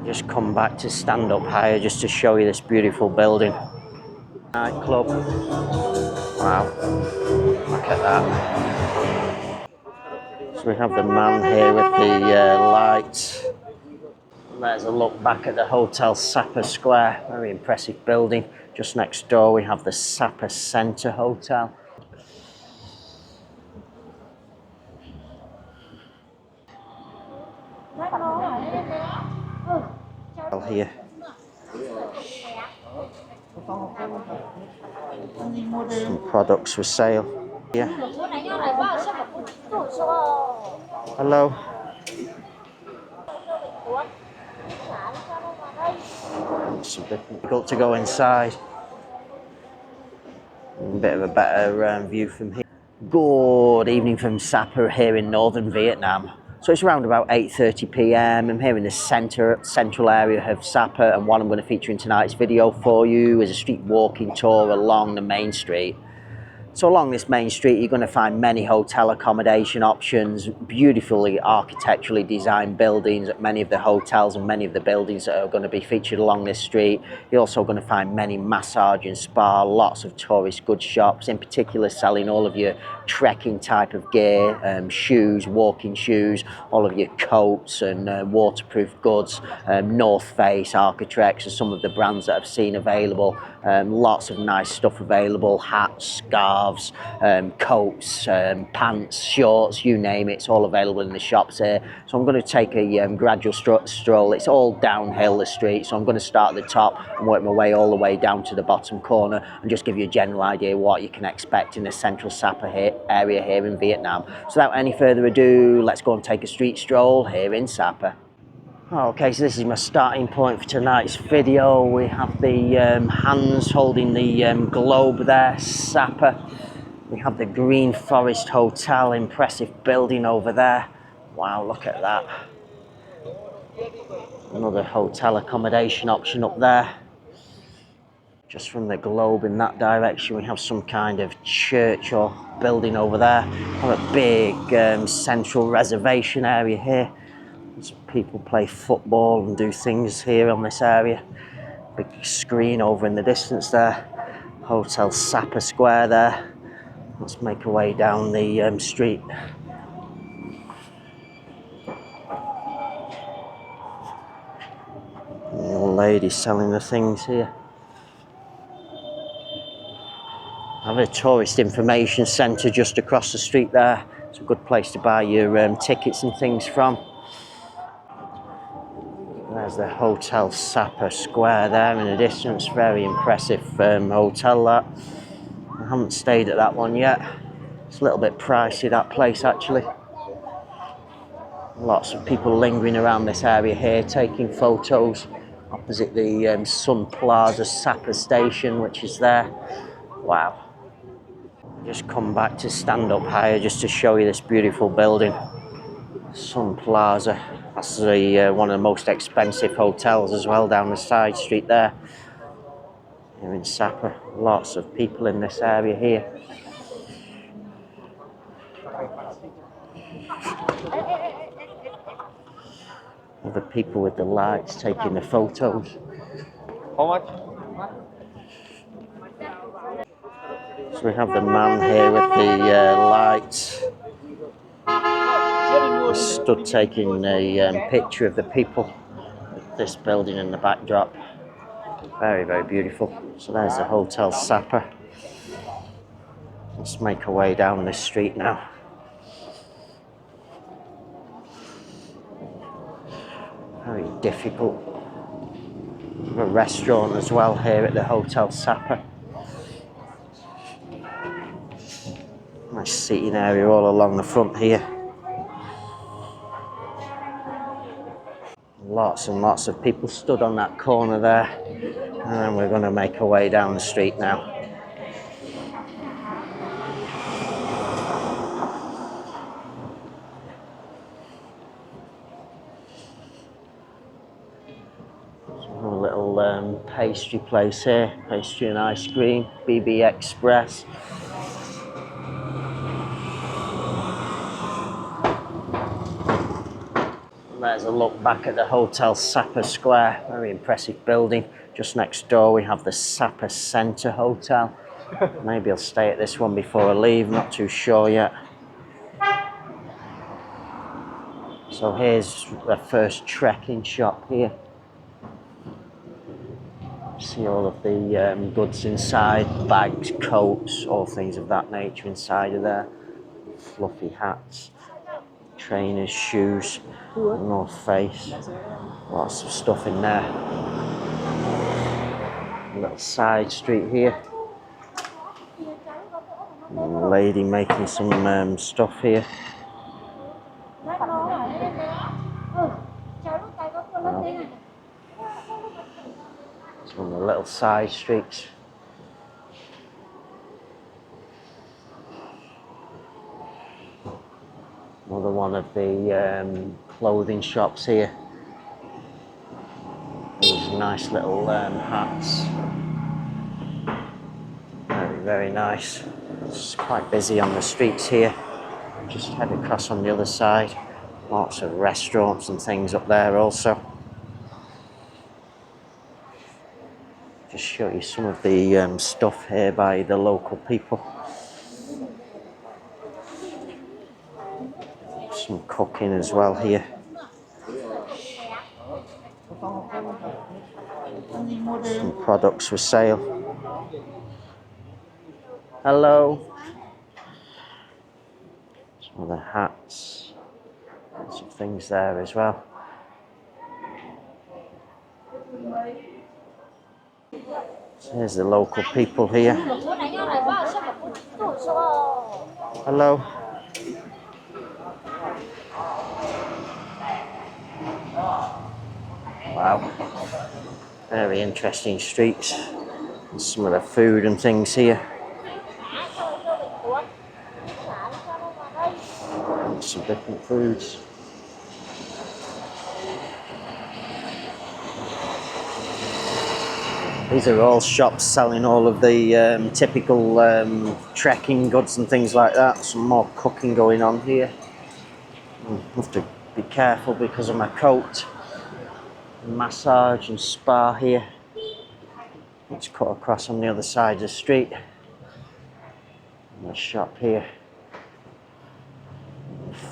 Just come back to stand up higher just to show you this beautiful building. Nightclub. Wow, look at that. So we have the man here with the lights. There's a look back at the Hotel Sapa Square, very impressive building. Just next door we have the Sapa Centre Hotel. Here. Some products for sale. Yeah. Hello. It's a bit difficult to go inside. A bit of a better view from here. Good evening from Sapa here in northern Vietnam. So it's around about 8:30 p.m. I'm here in the central area of Sapa, and what I'm going to feature in tonight's video for you is a street walking tour along the main street. So along this main street you're going to find many hotel accommodation options, beautifully architecturally designed buildings at many of the hotels and many of the buildings that are going to be featured along this street. You're also going to find many massage and spa, lots of tourist goods shops, in particular selling all of your trekking type of gear, shoes, walking shoes, all of your coats and waterproof goods, North Face, Architects are some of the brands that I've seen available. Lots of nice stuff available, hats, scarves, coats, pants, shorts, you name it, it's all available in the shops here. So I'm going to take a gradual stroll. It's all downhill the street, so I'm going to start at the top and work my way all the way down to the bottom corner and just give you a general idea what you can expect in the Central Sapa area here in Vietnam. So without any further ado, let's go and take a street stroll here in Sapa. Okay, so this is my starting point for tonight's video. We have the hands holding the globe there, Sapa. We have the Green Forest Hotel, impressive building over there. Wow, look at that. Another hotel accommodation option up there. Just from the globe in that direction, we have some kind of church or building over there. We have a big central reservation area here. So people play football and do things here on this area. Big screen over in the distance there. Hotel Sapa Square there. Let's make our way down the street. The old lady selling the things here. I have a tourist information centre just across the street there. It's a good place to buy your tickets and things from. There's the Hotel Sapa Square there in the distance. Very impressive hotel that. I haven't stayed at that one yet. It's a little bit pricey, that place actually. Lots of people lingering around this area here taking photos opposite the Sun Plaza Sapa station, which is there. Wow. Just come back to stand up higher just to show you this beautiful building. Sun Plaza. That's one of the most expensive hotels as well down the side street there. Here in Sapa. Lots of people in this area here. Other people with the lights taking the photos. How much? So we have the man here with the lights. Stood taking a picture of the people with this building in the backdrop. Very, very beautiful. So there's the Hotel Sapa. Let's make our way down this street now. Very difficult. We have a restaurant as well here at the Hotel Sapa. Nice seating area all along the front here. Lots and lots of people stood on that corner there, and we're going to make our way down the street now. So a little pastry place here, pastry and ice cream, BB Express. There's a look back at the Hotel Sapa Square, very impressive building. Just next door we have the Sapa Centre Hotel. Maybe I'll stay at this one before I leave, not too sure yet. So here's the first trekking shop here. See all of the goods inside, bags, coats, all things of that nature inside of there. Fluffy hats, trainers, shoes, North Face, lots of stuff in there. A little side street here. A lady making some stuff here. Some of the little side streets. Another one of the clothing shops here. These nice little hats. Very, very nice. It's quite busy on the streets here. Just head across on the other side. Lots of restaurants and things up there also. Just show you some of the stuff here by the local people. Some cooking as well here. Some products for sale. Hello. Some of the hats. Lots of things there as well. So here's the local people here. Hello. Wow. Very interesting streets. And some of the food and things here. Some different foods. These are all shops selling all of the typical trekking goods and things like that. Some more cooking going on here. I have to be careful because of my coat. Massage and spa here. Let's cut across on the other side of the street. And the shop here.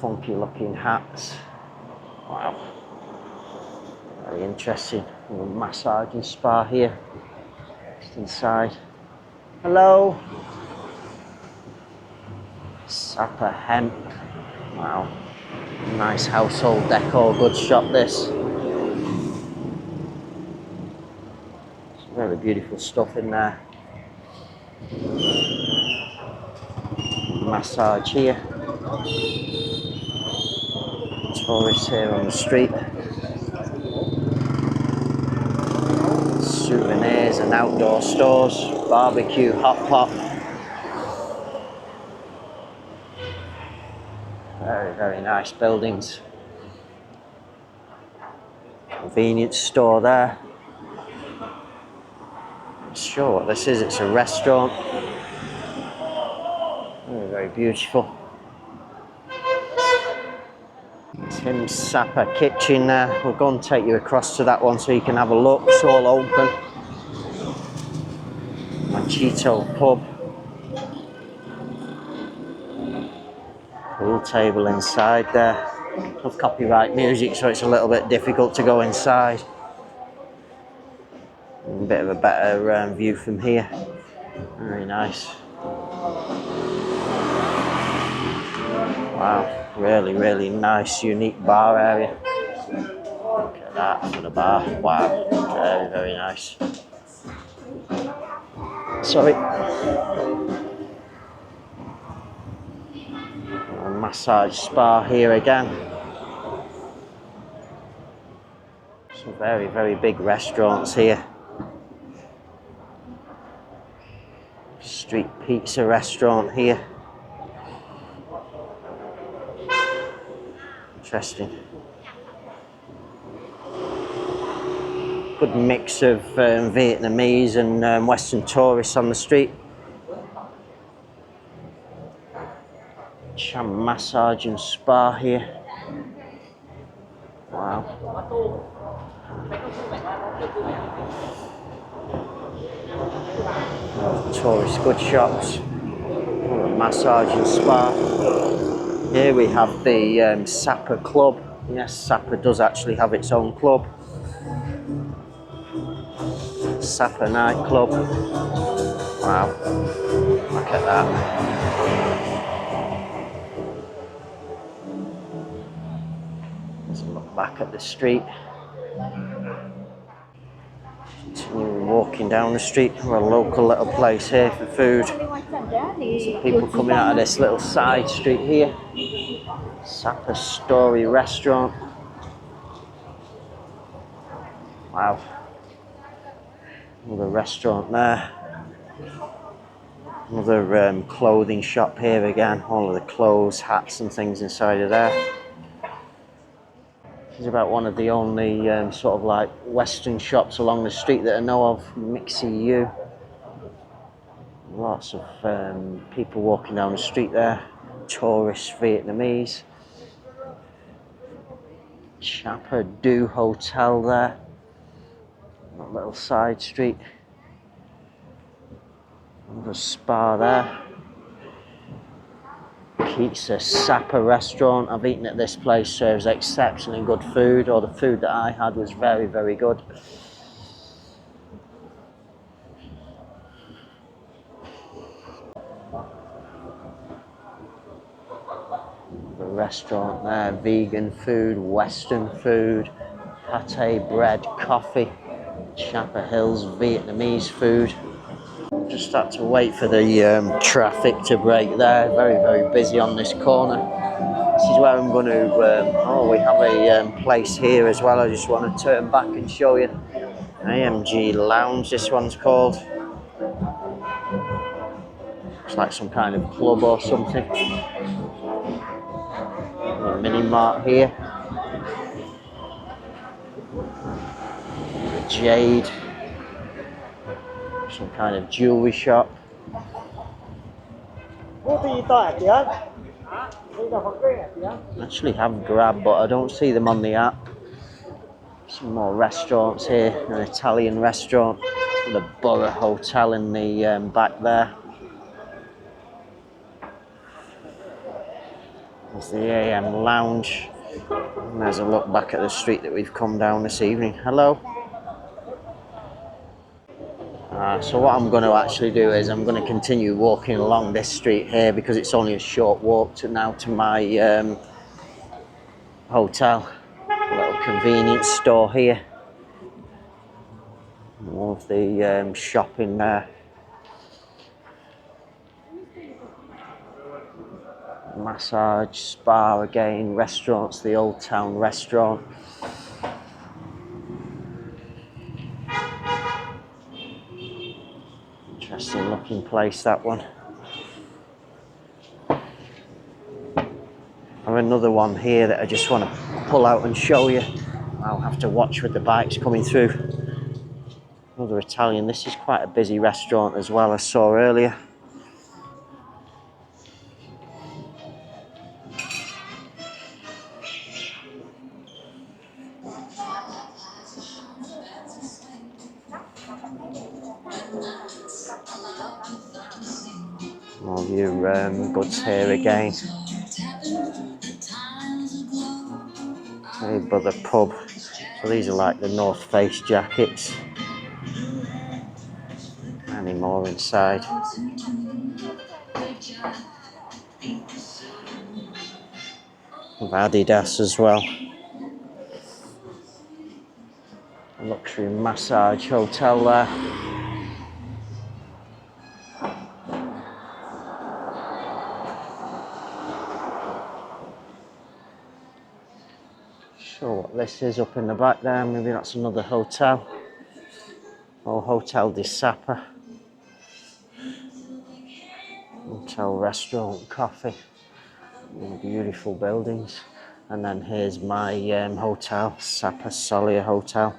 Funky looking hats. Wow. Very interesting. A little massage and spa here. Just inside. Hello. Sapa hemp. Wow. Nice household decor goods shop this. Very beautiful stuff in there. Massage here. Tourists here on the street. Souvenirs and outdoor stores. Barbecue, hot pot. Very, very nice buildings. Convenience store there. Not sure what this is, it's a restaurant. Very, very beautiful. Tim's Sapa kitchen there. We'll go and take you across to that one so you can have a look. It's all open. Machito pub. Pool table inside there. Of copyright music, so it's a little bit difficult to go inside. A bit of a better view from here. Very nice. Wow, really, really nice, unique bar area. Look at that for the bar. Wow, very, very nice. Sorry. A massage spa here again. Some very, very big restaurants here. Street pizza restaurant here. Interesting. Good mix of Vietnamese and Western tourists on the street. Cham massage and spa here. Wow. Tourist good shops, massage and spa. Here we have the Sapa Club. Yes, Sapa does actually have its own club. Sapa nightclub. Wow, look at that. Let's look back at the street. Continuing walking down the street. We're a local little place here for food. Some people coming out of this little side street here. Sapa Story Restaurant. Wow. Another restaurant there. Another clothing shop here again. All of the clothes, hats and things inside of there. This is about one of the only sort of like Western shops along the street that I know of. Mixi U. Lots of people walking down the street there. Tourists, Vietnamese. Sapa Do Hotel there. That little side street. Another spa there. Pizza Sapa restaurant. I've eaten at this place, serves exceptionally good food, or the food that I had was very, very good. The restaurant there, vegan food, Western food, pate, bread, coffee, Sapa Hills Vietnamese food. Just had to wait for the traffic to break there. Very, very busy on this corner. This is where I'm going to, oh, we have a place here as well. I just want to turn back and show you. AMG Lounge, this one's called. It's like some kind of club or something. A mini mart here. Jade. Some kind of jewellery shop. Actually have Grab, but I don't see them on the app. Some more restaurants here. An Italian restaurant. The Borough Hotel in the back there. There's the AM Lounge. And there's a look back at the street that we've come down this evening. Hello. So what I'm going to actually do is I'm going to continue walking along this street here because it's only a short walk to my hotel. A little convenience store here. All of the shopping there. Massage, spa again, restaurants, the Old Town restaurant. Interesting looking place, that one. And another one here that I just want to pull out and show you. I'll have to watch with the bikes coming through. Another Italian. This is quite a busy restaurant as well, I saw earlier. All your goods here again. Hey, Brother Pub. So these are like the North Face jackets. Any more inside. With Adidas as well. A luxury massage hotel there. Sure what this is up in the back there. Maybe that's another hotel. Or Hotel de Sapa. Hotel, restaurant, coffee. Beautiful buildings. And then here's my hotel, Sapa Solia Hotel.